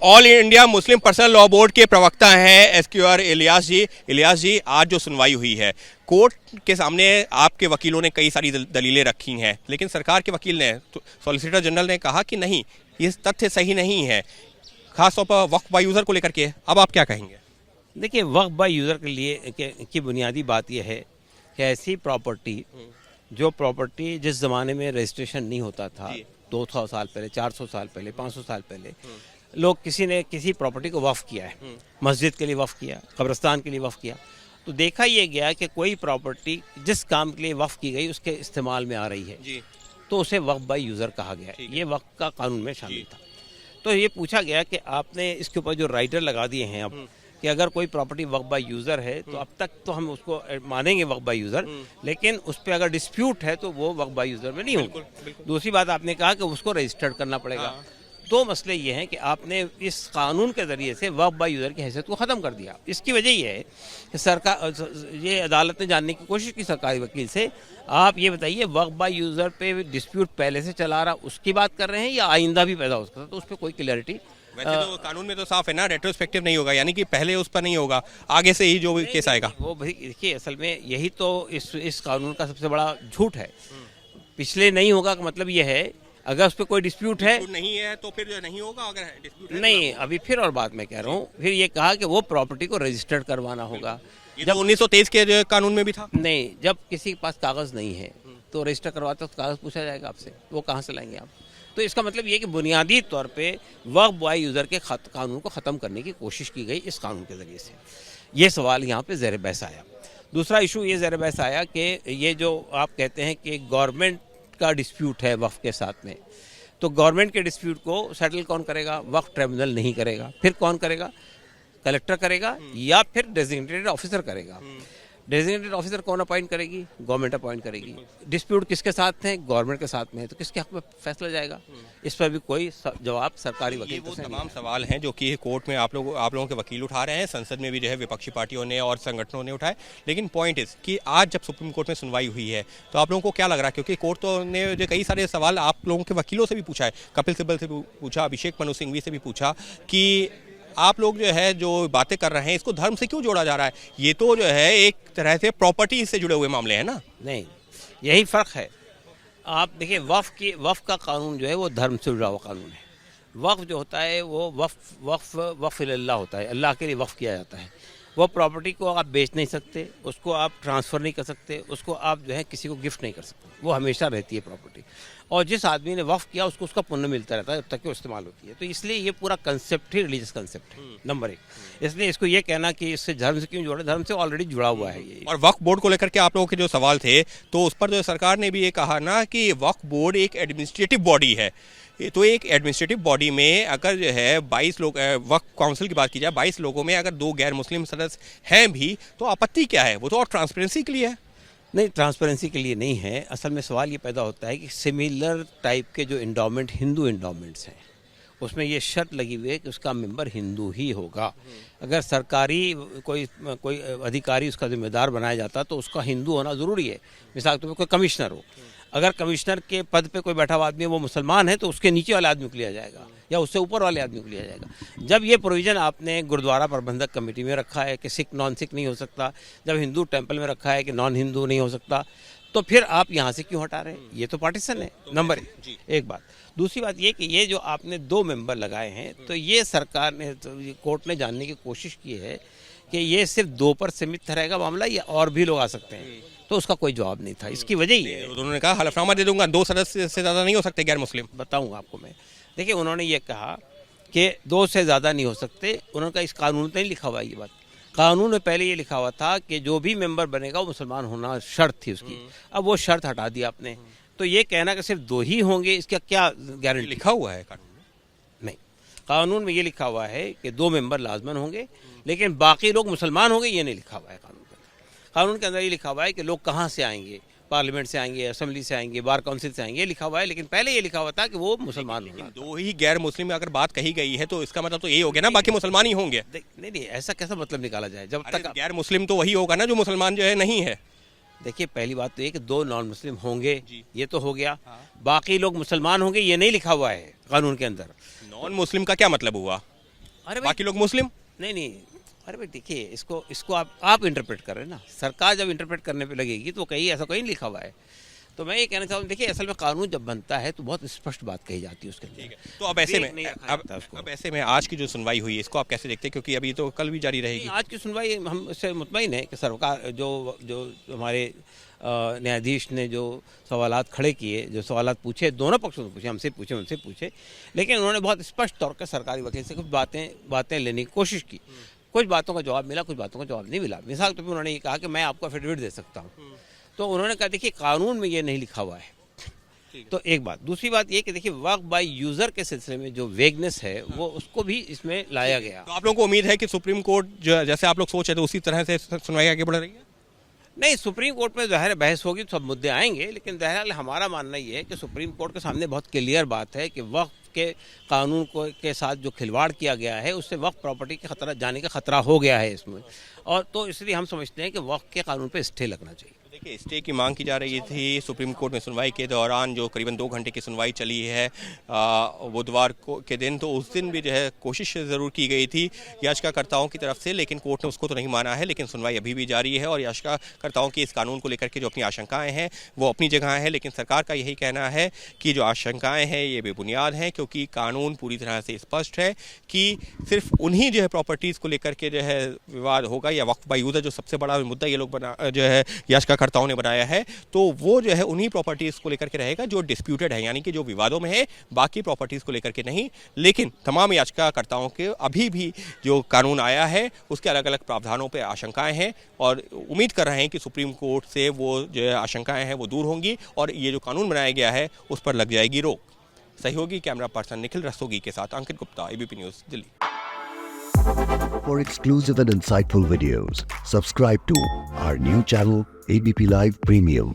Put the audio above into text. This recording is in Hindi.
All India Muslim personal law board के प्रवक्ता हैं एसक्यूआर इलियास जी। इलियास जी, आज जो सुनवाई हुई है कोर्ट के सामने, आपके वकीलों ने कई सारी दलीलें रखी हैं, लेकिन सरकार के वकील ने, सॉलिसिटर जनरल ने कहा कि नहीं, ये तथ्य सही नहीं है, खासतौर पर वक्फ बाय यूजर को लेकर के। अब आप क्या कहेंगे? देखिए, वक्फ बाय यूज़र के लिए की बुनियादी बात यह है कि ऐसी प्रॉपर्टी जो प्रॉपर्टी जिस ज़माने में रजिस्ट्रेशन नहीं होता था, 200 साल पहले, 400 साल पहले, 500 साल पहले, लोग किसी ने किसी प्रॉपर्टी को वक्फ किया है, मस्जिद के लिए वक्फ किया, कब्रिस्तान के लिए वक्फ किया, तो देखा यह गया कि कोई प्रॉपर्टी जिस काम के लिए वक्फ की गई उसके इस्तेमाल में आ रही है जी। तो उसे वक्फ बाय यूज़र कहा गया। ये वक्फ का कानून में शामिल था। तो ये पूछा गया कि आपने इसके ऊपर जो राइटर लगा दिए हैं अब कि अगर कोई प्रॉपर्टी वक्फ बाय यूज़र है तो अब तक तो हम उसको मानेंगे वक्फ बाय यूज़र, लेकिन उस पर अगर डिस्प्यूट है तो वो वक्फ बाय यूज़र में नहीं होगा। दूसरी बात आपने कहा कि उसको रजिस्टर्ड करना पड़ेगा। दो मसले ये हैं कि आपने इस कानून के ज़रिए से वक्फ बाय यूज़र की हैसियत को ख़त्म कर दिया। इसकी वजह यह है कि सरकार, ये अदालत ने जानने की कोशिश की सरकारी वकील से, आप ये बताइए वक्फ बाय यूज़र पे डिस्प्यूट पहले से चला रहा उसकी बात कर रहे हैं या आइंदा भी पैदा हो सकता है, तो उस पर कोई क्लैरिटी। वैसे तो कानून में तो साफ है ना, रेट्रोस्पेक्टिव नहीं होगा, यानी कि पहले उस पर नहीं होगा, आगे से ही जो भी केस आएगा। वो भाई देखिए, असल में यही तो इस कानून का सबसे बड़ा झूठ है। पिछले नहीं होगा का मतलब ये है, अगर उस पर कोई डिस्प्यूट है नहीं है तो फिर नहीं होगा, अगर डिस्प्यूट नहीं, अभी फिर और बात मैं कह रहा हूँ, फिर ये कहा कि वो प्रॉपर्टी को रजिस्टर्ड करवाना होगा। जब 1923 के जो कानून में भी था। नहीं, जब किसी के पास कागज़ नहीं है तो रजिस्टर करवाते तो कागज़ पूछा जाएगा आपसे, वो कहाँ से लाएंगे आप? तो इसका मतलब ये कि बुनियादी तौर पे वक्फ बाय यूज़र के कानून को ख़त्म करने की कोशिश की गई इस कानून के ज़रिए से। ये सवाल यहाँ पे ज़ेर बहस आया। दूसरा इशू ये ज़ेर बहस आया कि ये जो आप कहते हैं कि गवर्नमेंट का डिस्प्यूट है वक्फ के साथ में, तो गवर्नमेंट के डिस्प्यूट को सेटल कौन करेगा? वक्फ ट्रिब्यूनल नहीं करेगा। फिर कौन करेगा? कलेक्टर करेगा या फिर डेजिग्नेटेड ऑफिसर करेगा। डेजिग्नेटेड ऑफिसर कौन अपॉइंट करेगी? गवर्नमेंट अपॉइंट करेगी। डिस्प्यूट किसके साथ है? गवर्नमेंट के साथ में है, तो किसके हक में फैसला जाएगा? इस पर भी कोई जवाब सरकारी वकील वो तमाम सवाल हैं जो कि कोर्ट में आप लोगों के वकील उठा रहे हैं, संसद में भी जो है विपक्षी पार्टियों ने और संगठनों ने उठाए। लेकिन पॉइंट इस कि आज जब सुप्रीम कोर्ट में सुनवाई हुई है तो आप लोगों को क्या लग रहा है? क्योंकि कोर्ट तो ने जो कई सारे सवाल आप लोगों के वकीलों से भी पूछा है, कपिल सिब्बल से भी पूछा, अभिषेक मनु सिंघवी से भी पूछा कि आप लोग जो है जो बातें कर रहे हैं इसको धर्म से क्यों जोड़ा जा रहा है? ये तो जो है एक तरह से प्रॉपर्टी से जुड़े हुए मामले हैं ना। नहीं, यही फ़र्क है। आप देखिए, वक्फ का कानून जो है वो धर्म से जुड़ा हुआ कानून है। वक्फ जो होता है वो वक्फ इल्लाह होता है, अल्लाह के लिए वक्फ किया जाता है। वो प्रॉपर्टी को आप बेच नहीं सकते, उसको आप ट्रांसफ़र नहीं कर सकते, उसको आप जो है किसी को गिफ्ट नहीं कर सकते, वो हमेशा रहती है प्रॉपर्टी। और जिस आदमी ने वक्फ किया उसको उसका पुण्य मिलता रहता है जब तक कि वो इस्तेमाल होती है। तो इसलिए ये पूरा कंसेप्ट ही रिलीजियस कंसेप्ट है, नंबर एक। इसलिए इसको ये कहना कि इससे धर्म से क्यों जोड़ा, धर्म से ऑलरेडी जुड़ा हुआ है ये। और वक्फ बोर्ड को लेकर के आप लोगों के जो सवाल थे, तो उस पर जो सरकार ने भी ये कहा ना कि वक्फ बोर्ड एक एडमिनिस्ट्रेटिव बॉडी है। तो एक एडमिनिस्ट्रेटिव बॉडी में अगर जो है 22 लोग, वक्फ काउंसिल की बात की जाए, 22 लोगों में अगर 2 गैर मुस्लिम सदस्य हैं भी तो आपत्ति क्या है? वो तो और ट्रांसपेरेंसी के लिए है। नहीं, ट्रांसपेरेंसी के लिए नहीं है। असल में सवाल ये पैदा होता है कि सिमिलर टाइप के जो इंडोमेंट, हिंदू इंडोमेंट्स हैं, उसमें ये शर्त लगी हुई है कि उसका मेंबर हिंदू ही होगा। अगर सरकारी कोई अधिकारी उसका जिम्मेदार बनाया जाता तो उसका हिंदू होना ज़रूरी है। मिसाल के तौर पर कोई कमिश्नर हो, अगर कमिश्नर के पद पे कोई बैठा हुआ आदमी है वो मुसलमान है तो उसके नीचे वाले आदमी को लिया जाएगा या उससे ऊपर वाले आदमी को लिया जाएगा। जब ये प्रोविज़न आपने गुरुद्वारा प्रबंधक कमेटी में रखा है कि सिख नॉन सिख नहीं हो सकता, जब हिंदू टेम्पल में रखा है कि नॉन हिंदू नहीं हो सकता, तो फिर आप यहाँ से क्यों हटा रहे हैं? ये तो पार्टीशन है, नंबर एक बात। दूसरी बात ये कि ये जो आपने 2 मेंबर लगाए हैं, तो ये सरकार ने, तो ये कोर्ट ने जानने की कोशिश की है कि ये सिर्फ 2 पर सीमित रहेगा मामला या और भी लोग आ सकते हैं, तो उसका कोई जवाब नहीं था। इसकी वजह ये है, उन्होंने कहा हलफनामा दे दूंगा, 2 सदस्य से ज़्यादा नहीं हो सकते गैर मुस्लिम। बताऊँगा आपको मैं। देखिए, उन्होंने ये कहा कि 2 से ज़्यादा नहीं हो सकते। उन्होंने कहा इस कानून में नहीं लिखा हुआ ये बात, कानून में पहले ये लिखा हुआ था कि जो भी मेंबर बनेगा वो मुसलमान होना शर्त थी उसकी। अब वो शर्त हटा दी आपने, तो ये कहना कि सिर्फ 2 ही होंगे, इसका क्या गारंटी? लिखा हुआ है कानून में? नहीं, कानून में ये लिखा हुआ है कि 2 मेंबर लाजमन होंगे, लेकिन बाकी लोग मुसलमान होंगे, ये नहीं लिखा हुआ है कानून के अंदर। कानून के अंदर ये लिखा हुआ है कि लोग कहाँ से आएंगे, पार्लियामेंट से आएंगे, असेंबली से आएंगे, बार काउंसिल से आएंगे, ये लिखा हुआ है। लेकिन पहले ये लिखा हुआ था कि वो मुसलमान होगा। 2 ही गैर मुस्लिम अगर बात कही गई है तो इसका मतलब तो यही हो गया ना, बाकी मुसलमान ही होंगे। नहीं, ऐसा कैसा मतलब निकाला जाए? जब तक गैर मुस्लिम तो वही होगा ना जो मुसलमान जो है नहीं है। देखिए, पहली बात तो ये कि 2 नॉन मुस्लिम होंगे, ये तो हो गया। बाकी लोग मुसलमान होंगे, ये नहीं लिखा हुआ है कानून के अंदर। नॉन मुस्लिम का क्या मतलब हुआ? अरे भाई, बाकी लोग मुस्लिम। नहीं, अरे भाई देखिए, इसको आप इंटरप्रेट कर रहे हैं ना। सरकार जब इंटरप्रेट करने पे लगेगी तो कहीं ऐसा कहीं लिखा हुआ है। तो मैं ये कहना चाहूँ, देखिए असल में कानून जब बनता है तो बहुत स्पष्ट बात कही जाती है उसके अंदर। तो अब ऐसे में नहीं रखा जाता उसको। अब ऐसे में आज की जो सुनवाई हुई है इसको आप कैसे देखते हैं, क्योंकि अभी तो कल भी जारी रहेगी। आज की सुनवाई हम इससे मुतमईन है कि सरकार जो हमारे न्यायाधीश ने जो सवालात खड़े किए, जो सवालात पूछे, दोनों पक्षों से पूछे, हमसे पूछे, उनसे पूछे, लेकिन उन्होंने बहुत स्पष्ट तौर पर सरकारी वकील से कुछ बातें लेने की कोशिश की। कुछ बातों का जवाब मिला, कुछ बातों का जवाब नहीं मिला। मिसाल के तौर पर उन्होंने ये कहा कि मैं आपको एफिडेविट दे सकता हूँ। तो उन्होंने कहा देखिए कानून में ये नहीं लिखा हुआ है। तो एक बात, दूसरी बात ये कि देखिए वक्फ बाय यूजर के सिलसिले में जो वेगनेस है वो उसको भी इसमें लाया गया। तो आप लोगों को उम्मीद है कि सुप्रीम कोर्ट जैसे आप लोग सोच रहे थे उसी तरह से सुनवाई आगे बढ़ रही है? नहीं, सुप्रीम कोर्ट में ज़ाहिर बहस होगी, सब मुद्दे आएंगे, लेकिन बहरहाल हमारा मानना ये है कि सुप्रीम कोर्ट के सामने बहुत क्लियर बात है कि वक्फ के कानून के साथ जो खिलवाड़ किया गया है उससे वक्फ प्रॉपर्टी के खतरा जाने का खतरा हो गया है इसमें, और तो इसलिए हम समझते हैं कि वक्फ के कानून पे स्टे लगना चाहिए। देखिए, स्टे की मांग की जा रही थी सुप्रीम कोर्ट में। सुनवाई के दौरान जो करीबन 2 घंटे की सुनवाई चली है बुधवार के दिन, तो उस दिन भी जो है कोशिश ज़रूर की गई थी याचिकाकर्ताओं की तरफ से, लेकिन कोर्ट ने उसको तो नहीं माना है। लेकिन सुनवाई अभी भी जारी है और याचिकाकर्ताओं की इस कानून को लेकर के जो अपनी आशंकाएं हैं वो अपनी जगह हैं, लेकिन सरकार का यही कहना है कि जो आशंकाएं हैं ये बेबुनियाद हैं, क्योंकि कानून पूरी तरह से स्पष्ट है कि सिर्फ उन्हीं जो है प्रॉपर्टीज़ को लेकर के जो है विवाद होगा, या वक्फ बाय यूजर जो सबसे बड़ा मुद्दा ये लोग जो है याचिकाकर्ताओं ने बनाया है, तो वो जो है उन्हीं प्रॉपर्टीज़ को लेकर के रहेगा जो डिस्प्यूटेड है, यानी कि जो विवादों में है, बाकी प्रॉपर्टीज़ को लेकर के नहीं। लेकिन तमाम याचिकाकर्ताओं के अभी भी जो कानून आया है उसके अलग अलग प्रावधानों पर आशंकाएं हैं, और उम्मीद कर रहे हैं कि सुप्रीम कोर्ट से वो जो आशंकाएं हैं वो दूर होंगी और ये जो कानून बनाया गया है उस पर लग जाएगी रोक। सहयोगी कैमरा पर्सन निखिल रस्तोगी के साथ Ankit Gupta, ABP news, Delhi. For exclusive and insightful videos, subscribe to our new channel ABP Live Premium.